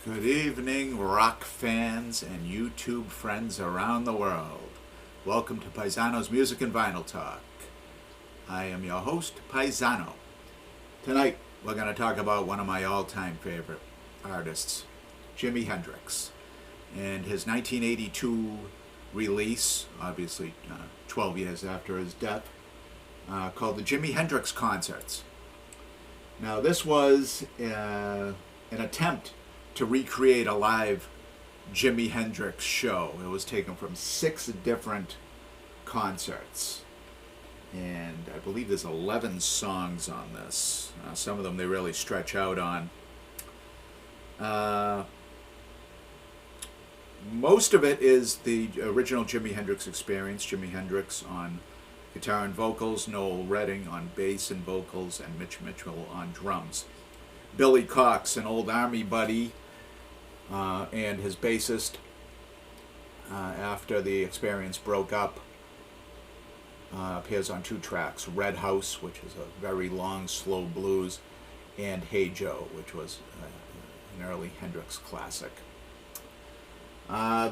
Good evening, rock fans and YouTube friends around the world. Welcome to Paisano's Music and Vinyl Talk. I am your host, Paisano. Tonight, we're going to talk about one of my all-time favorite artists, Jimi Hendrix, and his 1982 release, obviously 12 years after his death, called the Jimi Hendrix Concerts. Now, this was an attempt to recreate a live Jimi Hendrix show. It was taken from 6 different concerts, and I believe there's 11 songs on this. Some of them they really stretch out on. Most of it is the original Jimi Hendrix experience. Jimi Hendrix on guitar and vocals, Noel Redding on bass and vocals, and Mitch Mitchell on drums. Billy Cox, an old Army buddy, and his bassist, after the experience broke up, appears on 2 tracks, Red House, which is a very long, slow blues, and Hey Joe, which was an early Hendrix classic. I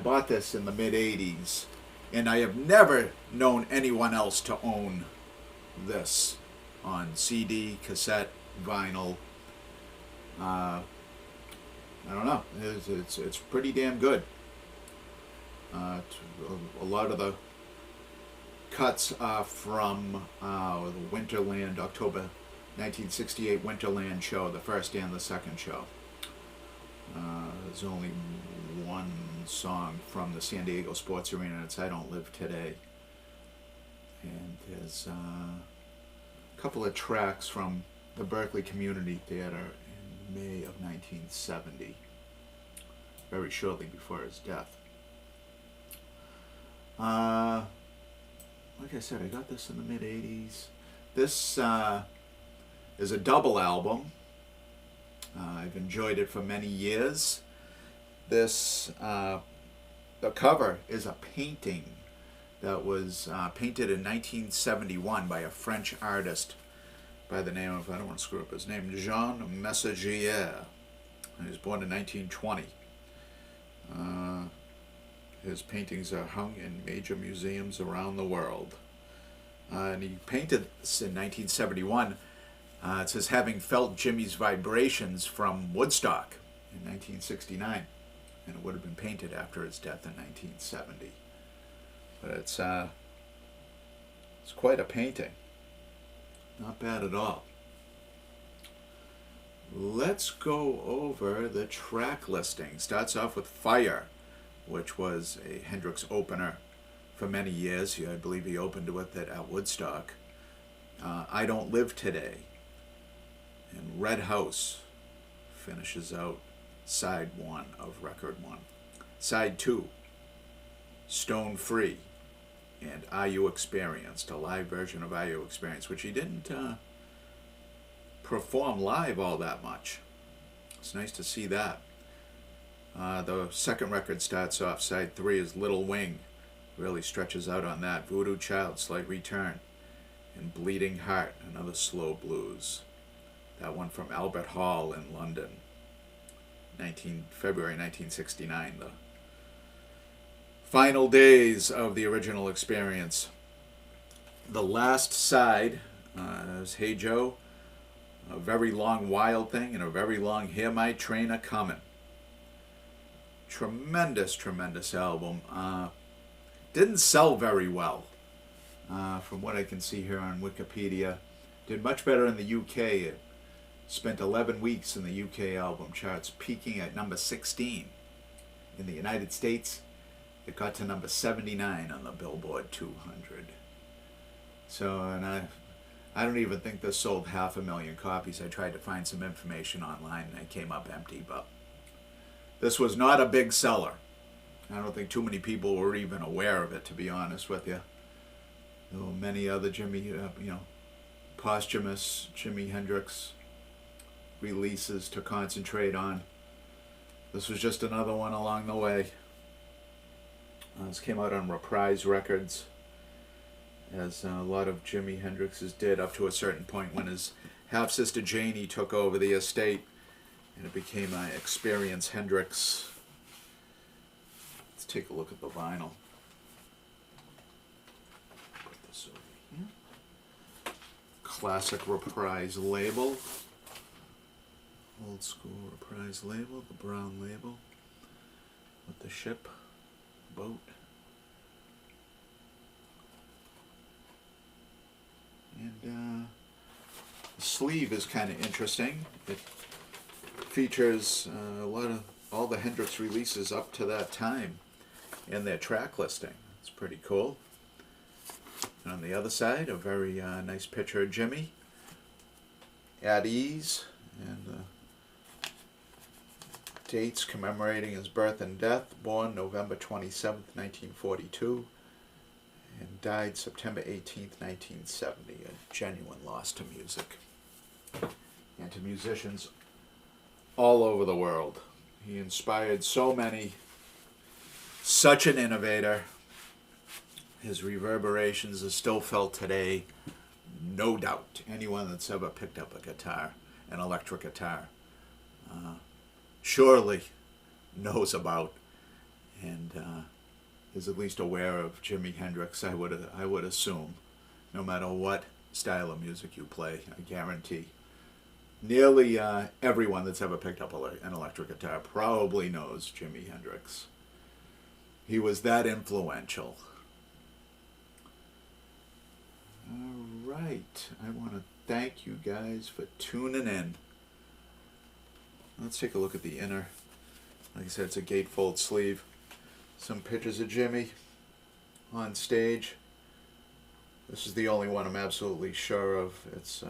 bought this in the mid-'80s, and I have never known anyone else to own this on CD, cassette, vinyl. I don't know. It's pretty damn good. A lot of the cuts are from the Winterland, October 1968 Winterland show, the first and the second show. There's only one song from the San Diego Sports Arena, and it's I Don't Live Today. And there's a couple of tracks from the Berkeley Community Theater in May of 1970, very shortly before his death. Like I said, I got this in the mid-'80s. This is a double album. I've enjoyed it for many years. This, the cover is a painting that was painted in 1971 by a French artist by the name of, I don't want to screw up his name, Jean Messager. He was born in 1920. His paintings are hung in major museums around the world. And he painted this in 1971. It says, having felt Jimmy's vibrations from Woodstock in 1969. And it would have been painted after his death in 1970. But it's quite a painting. Not bad at all. Let's go over the track listing. Starts off with Fire, which was a Hendrix opener for many years. I believe he opened with it at Woodstock. I Don't Live Today. And Red House finishes out side 1 of record 1. Side 2, Stone Free, and Are You Experienced, a live version of Are You Experienced, which he didn't perform live all that much. It's nice to see that. The second record starts off, side 3 is Little Wing, really stretches out on that. Voodoo Child, Slight Return, and Bleeding Heart, another slow blues. That one from Albert Hall in London, February 1969, the final days of the original experience. The last side is Hey Joe, a very long Wild Thing, and a very long Hear My Train A-Comin'. Tremendous, tremendous album. Didn't sell very well, from what I can see here on Wikipedia. Did much better in the UK. It spent 11 weeks in the UK album charts, peaking at number 16. In the United States, it got to number 79 on the Billboard 200. So, and I don't even think this sold 500,000 copies. I tried to find some information online and it came up empty, but this was not a big seller. I don't think too many people were even aware of it, to be honest with you. There were many other posthumous Jimi Hendrix releases to concentrate on. This was just another one along the way. This came out on Reprise Records, as a lot of Jimi Hendrix's did, up to a certain point when his half-sister Janie took over the estate and it became my Experience Hendrix. Let's take a look at the vinyl. Put this over here. Classic Reprise label. Old school Reprise label, the brown label with the ship, boat. And the sleeve is kind of interesting. It features all the Hendrix releases up to that time and their track listing. It's pretty cool. And on the other side, a very nice picture of Jimmy at ease, and dates commemorating his birth and death. Born November 27th, 1942, and died September 18th, 1970. A genuine loss to music and to musicians all over the world. He inspired so many. Such an innovator. His reverberations are still felt today, no doubt. Anyone that's ever picked up a guitar, an electric guitar, surely knows about and is at least aware of Jimi Hendrix. I would assume, no matter what style of music you play, I guarantee nearly everyone that's ever picked up an electric guitar probably knows Jimi Hendrix. He was that influential. All right, I want to thank you guys for tuning in. Let's take a look at the inner. Like I said, it's a gatefold sleeve. Some pictures of Jimmy on stage. This is the only one I'm absolutely sure of its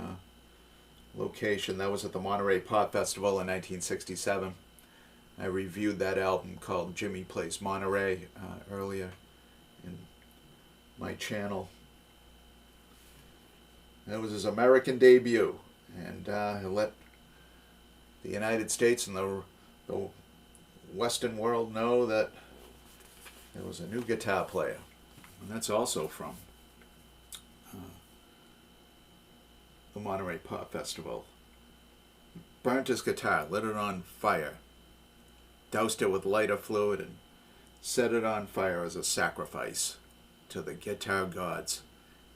location. That was at the Monterey Pop Festival in 1967. I reviewed that album called Jimmy Plays Monterey earlier in my channel. That was his American debut, and he let the United States and the Western world know that there was a new guitar player. And that's also from the Monterey Pop Festival. Burnt his guitar, lit it on fire, doused it with lighter fluid, and set it on fire as a sacrifice to the guitar gods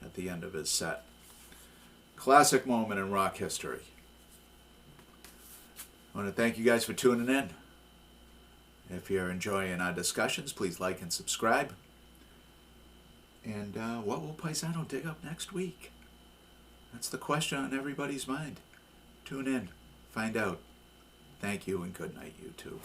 at the end of his set. Classic moment in rock history. I want to thank you guys for tuning in. If you're enjoying our discussions, please like and subscribe. And what will Paisano dig up next week? That's the question on everybody's mind. Tune in. Find out. Thank you and good night, YouTube.